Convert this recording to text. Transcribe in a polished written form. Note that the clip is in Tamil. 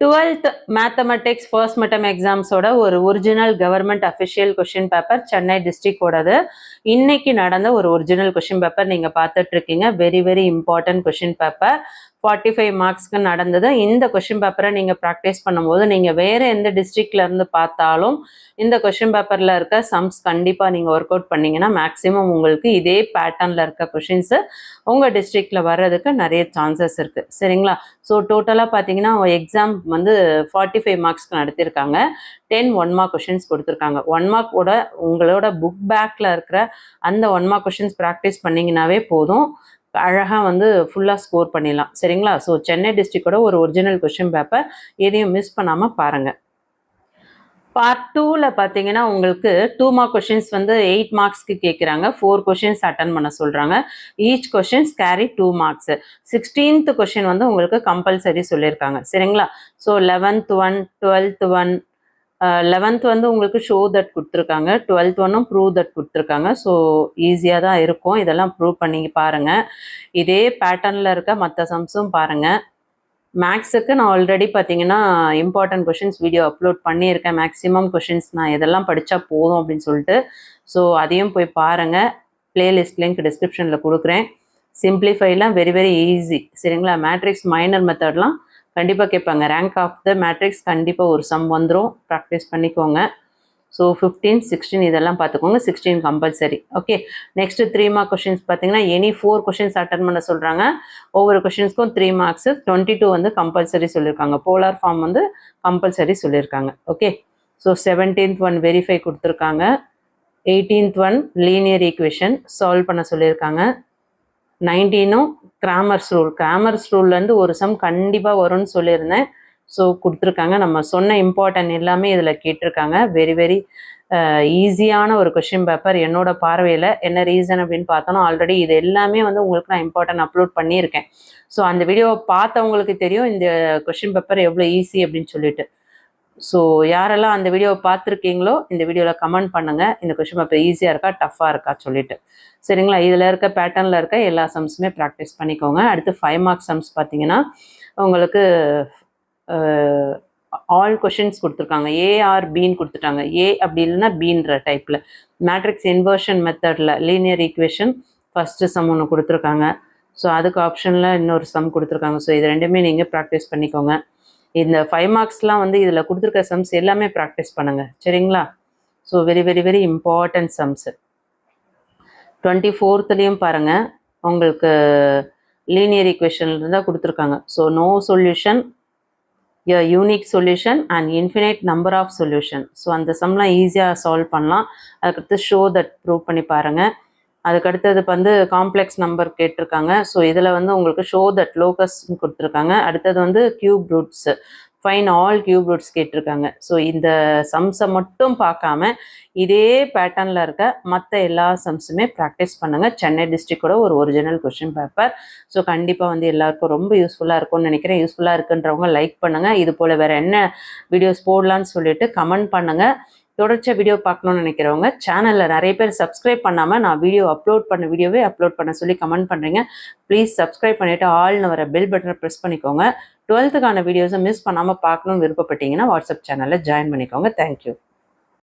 12th மேத்தமெட்டிக்ஸ் ஃபர்ஸ்ட் மிட்டம் எக்ஸாம்ஸோட ஒரு original government official question paper Chennai டிஸ்ட்ரிக்டோடது இன்னைக்கு நடந்த ஒரு ஒரிஜினல் கொஷின் பேப்பர் நீங்கள் பார்த்துட்டு இருக்கீங்க. Very very important question paper. 45 மார்க்ஸ்க்கு நடந்தது. இந்த கொஷின் பேப்பரை நீங்கள் ப்ராக்டிஸ் பண்ணும்போது நீங்கள் வேறு எந்த டிஸ்ட்ரிக்ட்ல இருந்து பார்த்தாலும் இந்த கொஷின் பேப்பரில் இருக்க சம்ஸ் கண்டிப்பாக நீங்கள் ஒர்க் அவுட் பண்ணிங்கன்னா மேக்ஸிமம் உங்களுக்கு இதே பேட்டர்னில் இருக்க கொஷின்ஸு உங்கள் டிஸ்ட்ரிக்டில் வர்றதுக்கு நிறைய சான்சஸ் இருக்குது. சரிங்களா? ஸோ டோட்டலாக பார்த்தீங்கன்னா எக்ஸாம் வந்து 45 மார்க்ஸ்க்கு நடத்தியிருக்காங்க. 10 1 மார்க் கொஷின்ஸ் கொடுத்துருக்காங்க. 1 மார்க்கோட உங்களோட புக் பேக்கில் இருக்கிற அந்த 1 மார்க் கொஷின்ஸ் ப்ராக்டிஸ் பண்ணிங்கனாவே போதும், அழகாக வந்து ஃபுல்லாக ஸ்கோர் பண்ணிடலாம். சரிங்களா? ஸோ சென்னை டிஸ்ட்ரிக்டோட ஒரு ஒரிஜினல் கொஷின் பேப்பர் எதையும் மிஸ் பண்ணாமல் பாருங்கள். பார்ட் 2ல பார்த்தீங்கன்னா உங்களுக்கு 2 மார்க் கொஷின்ஸ் வந்து 8 மார்க்ஸ்க்கு கேட்குறாங்க. 4 கொஷின்ஸ் அட்டன் பண்ண சொல்கிறாங்க. Each questions carry 2 marks. 16th question வந்து உங்களுக்கு கம்பல்சரி சொல்லியிருக்காங்க. சரிங்களா? ஸோ 11th 1, 12th 1, 11th வந்து உங்களுக்கு ஷோ தட் கொடுத்துருக்காங்க. 12th ஒன்னும் ப்ரூவ் தட் கொடுத்துருக்காங்க. ஸோ ஈஸியாக தான் இருக்கும். இதெல்லாம் ப்ரூவ் பண்ணி பாருங்கள். இதே பேட்டர்னில் இருக்க மற்ற சம்ஸும் பாருங்கள். மேக்ஸுக்கு நான் ஆல்ரெடி பார்த்தீங்கன்னா இம்பார்ட்டன்ட் கொஷின்ஸ் வீடியோ அப்லோட் பண்ணியிருக்கேன். மேக்ஸிமம் கொஷின்ஸ் நான் இதெல்லாம் படித்தா போதும் அப்படின்னு சொல்லிட்டு. ஸோ அதையும் போய் பாருங்கள். பிளேலிஸ்ட் லிங்க் டிஸ்கிரிப்ஷனில் கொடுக்குறேன். சிம்பிளிஃபைலாம் வெரி வெரி ஈஸி. சரிங்களா? மேட்ரிக்ஸ் மைனர் மெத்தட்லாம் கண்டிப்பாக கேட்பாங்க. ரேங்க் ஆஃப் த மேட்ரிக்ஸ் கண்டிப்பாக ஒரு சம் வந்துடும். ப்ராக்டிஸ் பண்ணிக்கோங்க. ஸோ 15, 16 இதெல்லாம் பார்த்துக்கோங்க. 16 compulsory. Okay. Next 3 mark questions பார்த்தீங்கன்னா எனி 4 கொஷின்ஸ் அட்டன் பண்ண சொல்கிறாங்க. ஒவ்வொரு கொஷின்ஸ்க்கும் 3 மார்க்ஸ். 22 வந்து கம்பல்சரி சொல்லியிருக்காங்க. போலார் ஃபார்ம் வந்து கம்பல்சரி சொல்லியிருக்காங்க. Okay. So 17th one verify கொடுத்துருக்காங்க. 18th one linear equation solve பண்ண சொல்லியிருக்காங்க. 19ம் கிராமர்ஸ் ரூல்லேருந்து ஒரு சம் கண்டிப்பாக வரும்னு சொல்லியிருந்தேன். ஸோ கொடுத்துருக்காங்க. நம்ம சொன்ன இம்பார்ட்டன்ட் எல்லாமே இதில் கேட்டிருக்காங்க. வெரி வெரி ஈஸியான ஒரு கொஷின் பேப்பர் என்னோட பார்வையில். என்ன ரீசன் அப்படின்னு பார்த்தோன்னா ஆல்ரெடி இது எல்லாமே வந்து உங்களுக்கு நான் இம்பார்ட்டன்ட் அப்லோட் பண்ணியிருக்கேன். ஸோ அந்த வீடியோவை பார்த்தவங்களுக்கு தெரியும் இந்த கொஷின் பேப்பர் எவ்வளோ ஈஸி அப்படின்னு சொல்லிட்டு. ஸோ யாரெல்லாம் அந்த வீடியோவை பார்த்துருக்கீங்களோ இந்த வீடியோவில் கமெண்ட் பண்ணுங்கள். இந்த கொஷின் பேப்பர் ஈஸியாக இருக்கா டஃப்பாக இருக்கா சொல்லிட்டு. சரிங்களா? இதில் இருக்க பேட்டர்னில் இருக்க எல்லா சம்ஸுமே ப்ராக்டிஸ் பண்ணிக்கோங்க. அடுத்து 5 மார்க் சம்ஸ் பார்த்தீங்கன்னா உங்களுக்கு ஆல் கொஷின்ஸ் கொடுத்துருக்காங்க. ஏ ஆர் பின்னு கொடுத்துட்டாங்க. ஏ அப்படி இல்லைன்னா பின்ற டைப்பில் மேட்ரிக்ஸ் இன்வர்ஷன் மெத்தடில் லீனியர் ஈக்குவேஷன் ஃபஸ்ட்டு சம் ஒன்று கொடுத்துருக்காங்க. ஸோ அதுக்கு ஆப்ஷனில் இன்னொரு சம் கொடுத்துருக்காங்க. ஸோ இது ரெண்டுமே நீங்கள் ப்ராக்டிஸ் பண்ணிக்கோங்க. இந்த 5 மார்க்ஸ்லாம் வந்து இதில் கொடுத்துருக்க சம்ஸ் எல்லாமே ப்ராக்டிஸ் பண்ணுங்கள். சரிங்களா? So very very very important sums. 24th பாருங்கள். உங்களுக்கு லீனியர் ஈக்குவேஷன்ல தான் கொடுத்துருக்காங்க. So no solution, a unique solution and infinite number of solution. So அந்த சம்லாம் ஈஸியாக சால்வ் பண்ணலாம். அதுக்கடுத்து ஷோ தட் ப்ரூவ் பண்ணி பாருங்கள். அதுக்கடுத்தது வந்து காம்ப்ளெக்ஸ் நம்பர் கேட்டிருக்காங்க. ஸோ இதில் வந்து உங்களுக்கு ஷோ தட் லோகஸ் கொடுத்துருக்காங்க. அடுத்தது வந்து cube roots, fine all cube roots கேட்டிருக்காங்க. ஸோ இந்த சம்ஸை மட்டும் பார்க்காம இதே பேட்டர்னில் இருக்க மற்ற எல்லா சம்ஸுமே ப்ராக்டிஸ் பண்ணுங்கள். சென்னை டிஸ்ட்ரிக்டோட ஒரு ஒரிஜினல் கொஷின் பேப்பர். ஸோ கண்டிப்பாக வந்து எல்லாருக்கும் ரொம்ப யூஸ்ஃபுல்லாக இருக்கும்னு நினைக்கிறேன். யூஸ்ஃபுல்லாக இருக்குன்றவங்க லைக் பண்ணுங்கள். இது போல் வேறு என்ன வீடியோஸ் போடலான்னு சொல்லிட்டு கமெண்ட் பண்ணுங்கள். தொடர்ச்சியாக வீடியோ பார்க்கணுன்னு நினைக்கிறவங்க சேனலில் நிறைய பேர் சப்ஸ்கிரைப் பண்ணாமல் நான் வீடியோ அப்லோட் பண்ண சொல்லி கமெண்ட் பண்ணுறீங்க. ப்ளீஸ் சப்ஸ்கிரைப் பண்ணிவிட்டு ஆல்னு வர பெல் பட்டனை ப்ரெஸ் பண்ணிக்கோங்க. 12th வீடியோஸை மிஸ் பண்ணாமல் பார்க்கணுன்னு விருப்பப்பட்டீங்கன்னா வாட்ஸ்அப் சேனலில் ஜாயின் பண்ணிக்கோங்க. தேங்க்யூ.